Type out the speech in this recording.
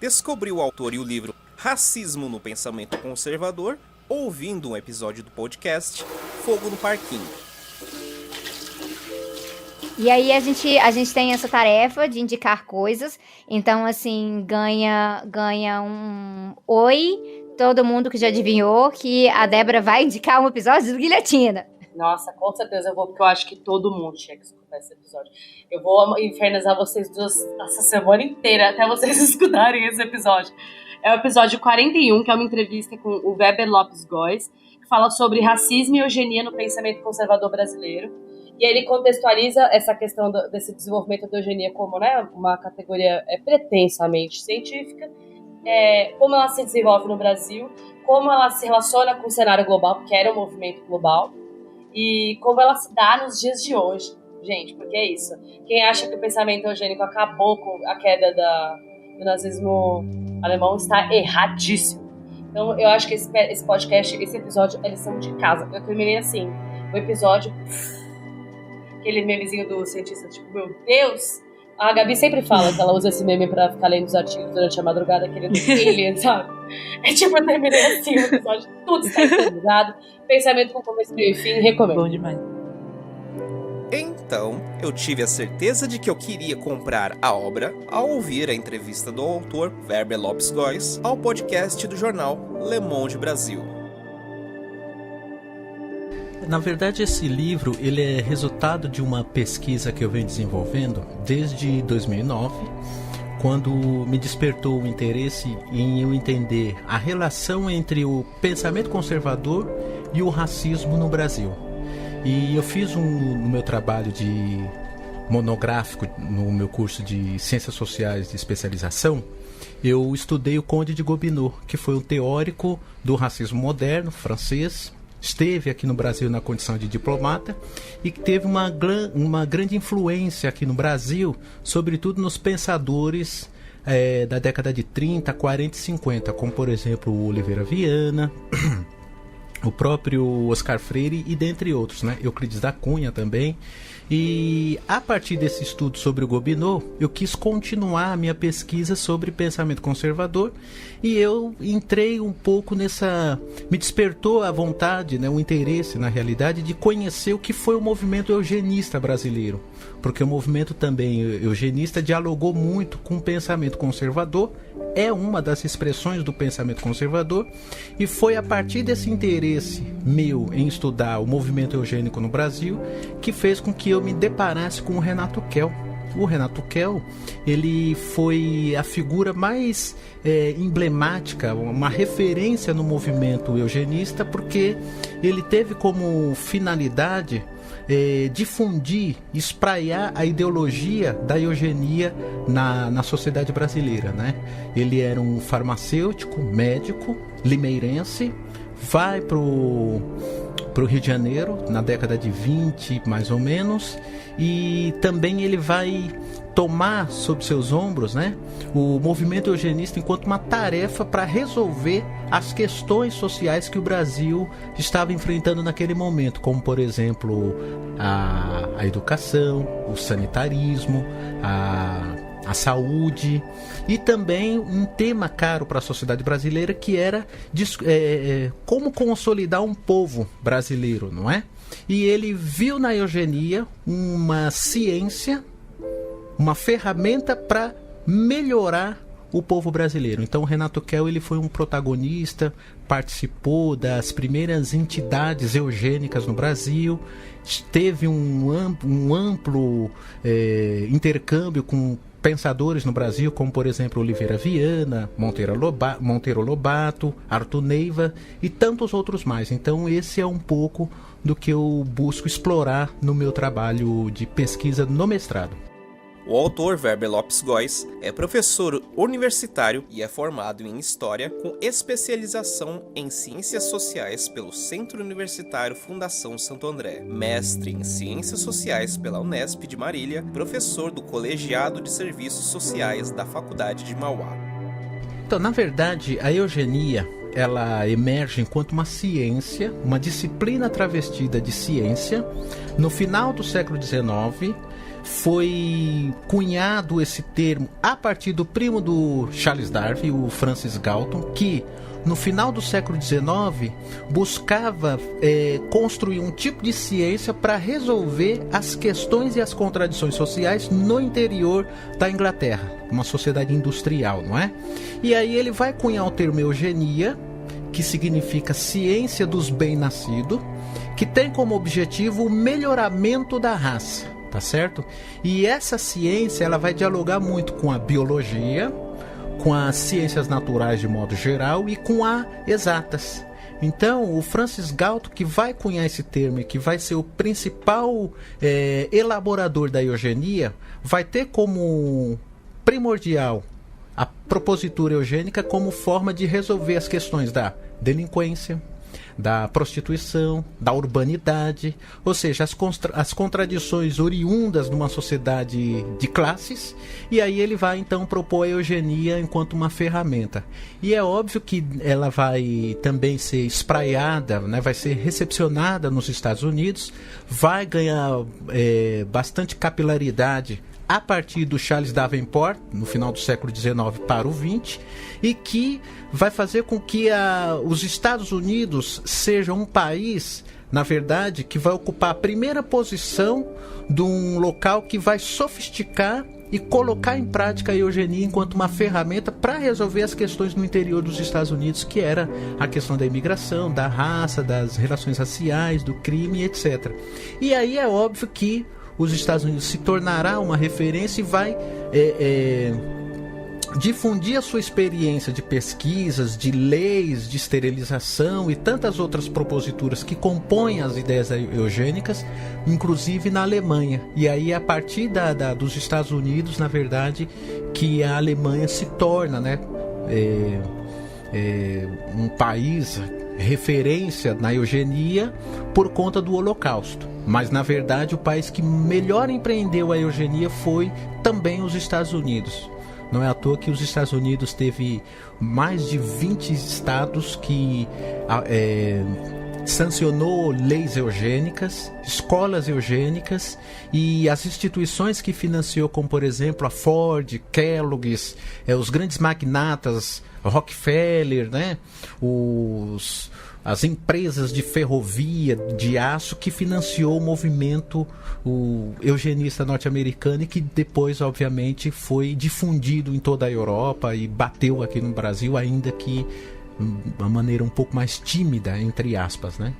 Descobri o autor e o livro Racismo no Pensamento Conservador ouvindo um episódio do podcast Fogo no Parquinho. E aí a gente tem essa tarefa de indicar coisas, então assim, ganha um oi, todo mundo que já adivinhou que a Débora vai indicar um episódio do Guilhotina. Nossa, com certeza eu vou, porque eu acho que todo mundo tinha que escutar esse episódio. Eu vou infernizar vocês duas essa semana inteira, até vocês escutarem esse episódio. É o episódio 41, que é uma entrevista com o Weber Lopes Góes, que fala sobre racismo e eugenia no pensamento conservador brasileiro. E aí ele contextualiza essa questão desse desenvolvimento da eugenia como, né, uma categoria pretensamente científica, como ela se desenvolve no Brasil, como ela se relaciona com o cenário global, porque era um movimento global, e como ela se dá nos dias de hoje. Gente, porque é isso. Quem acha que o pensamento eugênico acabou com a queda do nazismo alemão está erradíssimo. Então eu acho que esse podcast, esse episódio, é lição de casa. Eu terminei assim, o episódio... Aquele memezinho do cientista, tipo, meu Deus! A Gabi sempre fala que ela usa esse meme pra ficar lendo os artigos durante a madrugada, querendo alien, sabe? É tipo, eu terminei assim o episódio, tudo está organizado, pensamento com começo, meio e fim, recomendo. Bom demais. Então, eu tive a certeza de que eu queria comprar a obra ao ouvir a entrevista do autor Weber Lopes Góes ao podcast do jornal Le Monde Brasil. Na verdade, esse livro ele é resultado de uma pesquisa que eu venho desenvolvendo desde 2009, quando me despertou o interesse em eu entender a relação entre o pensamento conservador e o racismo no Brasil. E eu fiz no meu trabalho de monográfico, no meu curso de Ciências Sociais de especialização, eu estudei o Conde de Gobineau, que foi um teórico do racismo moderno, francês. Esteve aqui no Brasil na condição de diplomata e que teve uma grande influência aqui no Brasil, sobretudo nos pensadores da década de 30, 40 e 50, como por exemplo o Oliveira Viana, o próprio Oscar Freire e dentre outros, né? Euclides da Cunha também. E a partir desse estudo sobre o Gobineau, eu quis continuar a minha pesquisa sobre pensamento conservador e eu entrei um pouco nessa... Me despertou a vontade, né, o interesse na realidade de conhecer o que foi o movimento eugenista brasileiro, porque o movimento também eugenista dialogou muito com o pensamento conservador, é uma das expressões do pensamento conservador, e foi a partir desse interesse meu em estudar o movimento eugênico no Brasil que fez com que eu me deparasse com o Renato Kell. O Renato Kell, ele foi a figura mais emblemática, uma referência no movimento eugenista, porque ele teve como finalidade difundir, espraiar a ideologia da eugenia na sociedade brasileira, né? Ele era um farmacêutico, médico, limeirense, vai pro Rio de Janeiro na década de 20, mais ou menos, e também ele vai tomar sob seus ombros, né, o movimento eugenista enquanto uma tarefa para resolver as questões sociais que o Brasil estava enfrentando naquele momento, como por exemplo a educação, o sanitarismo, a saúde, e também um tema caro para a sociedade brasileira, que era como consolidar um povo brasileiro, não é? E ele viu na eugenia uma ciência, uma ferramenta para melhorar o povo brasileiro. Então o Renato Kell, ele foi um protagonista, participou das primeiras entidades eugênicas no Brasil, teve um amplo intercâmbio com pensadores no Brasil, como por exemplo Oliveira Viana, Monteiro Lobato, Arthur Neiva e tantos outros mais. Então esse é um pouco do que eu busco explorar no meu trabalho de pesquisa no mestrado. O autor Weber Lopes Góes é professor universitário e é formado em História com especialização em Ciências Sociais pelo Centro Universitário Fundação Santo André, mestre em Ciências Sociais pela Unesp de Marília, professor do Colegiado de Serviços Sociais da Faculdade de Mauá. Então, na verdade, a eugenia ela emerge enquanto uma ciência, uma disciplina travestida de ciência, no final do século XIX, foi cunhado esse termo a partir do primo do Charles Darwin, o Francis Galton, que no final do século XIX buscava construir um tipo de ciência para resolver as questões e as contradições sociais no interior da Inglaterra, uma sociedade industrial, não é? E aí ele vai cunhar o termo eugenia, que significa ciência dos bem-nascidos, que tem como objetivo o melhoramento da raça, tá certo? E essa ciência ela vai dialogar muito com a biologia, com as ciências naturais de modo geral e com as exatas. Então, o Francis Galton, que vai cunhar esse termo e que vai ser o principal elaborador da eugenia, vai ter como primordial a propositura eugênica como forma de resolver as questões da delinquência, da prostituição, da urbanidade, ou seja, as contradições oriundas de uma sociedade de classes, e aí ele vai então propor a eugenia enquanto uma ferramenta. E é óbvio que ela vai também ser espraiada, né, vai ser recepcionada nos Estados Unidos, vai ganhar bastante capilaridade a partir do Charles Davenport, no final do século XIX para o XX, e que vai fazer com que os Estados Unidos sejam um país, na verdade, que vai ocupar a primeira posição de um local que vai sofisticar e colocar em prática a eugenia enquanto uma ferramenta para resolver as questões no interior dos Estados Unidos, que era a questão da imigração, da raça, das relações raciais, do crime, etc. E aí é óbvio que os Estados Unidos se tornará uma referência e vai difundir a sua experiência de pesquisas, de leis, de esterilização e tantas outras proposituras que compõem as ideias eugênicas, inclusive na Alemanha. E aí, a partir dos Estados Unidos, na verdade, que a Alemanha se torna, né, um país referência na eugenia por conta do Holocausto. Mas, na verdade, o país que melhor empreendeu a eugenia foi também os Estados Unidos. Não é à toa que os Estados Unidos teve mais de 20 estados que sancionou leis eugênicas, escolas eugênicas, e as instituições que financiou, como por exemplo a Ford, Kellogg's, os grandes magnatas, Rockefeller, né? As empresas de ferrovia, de aço, que financiou o movimento eugenista norte-americano e que depois, obviamente, foi difundido em toda a Europa e bateu aqui no Brasil, ainda que de uma maneira um pouco mais tímida, entre aspas, né?